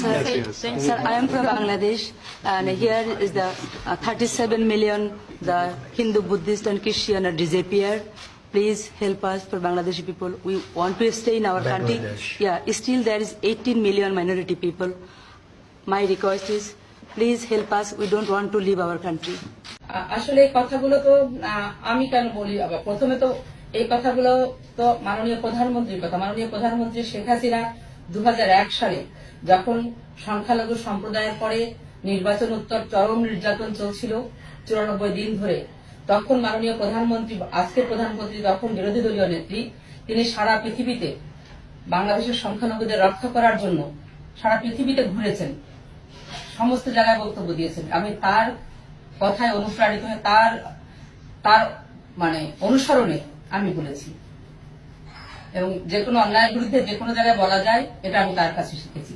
Sir, I am from Bangladesh, and here is the 37 million the Hindu, Buddhist, and Christian are disappeared. Please help us for Bangladeshi people. We want to stay in our country. Yeah, still there is 18 million minority people. My request is, please help us. We don't want to leave our country. আসলে এই কথাগুলো তো আমি কেন বলি, প্রথমে তো এই কথাগুলো তো মাননীয় প্রধানমন্ত্রীর কথা। মাননীয় প্রধানমন্ত্রী শেখ হাসিনা 2001 সালে যখন সংখ্যালঘু সম্প্রদায়ের পরে নির্বাচন উত্তর চরম নির্যাতন চলছিল 94 দিন ধরে, তখন মাননীয় প্রধানমন্ত্রী, আজকের প্রধানমন্ত্রী তখন বিরোধী দলীয় নেত্রী, তিনি সারা পৃথিবীতে বাংলাদেশের সংখ্যালঘুদের রক্ষা করার জন্য সারা পৃথিবীতে ঘুরেছেন, সমস্ত জায়গায় বক্তব্য দিয়েছেন। আমি তার কথায় অনুপ্রাণিত হয়ে তার মানে অনুসরণে আমি বলেছি, এবং যে কোনো অন্যায়ের বিরুদ্ধে যে কোনো জায়গায় বলা যায়, এটা আমি তার কাছে শিখেছি।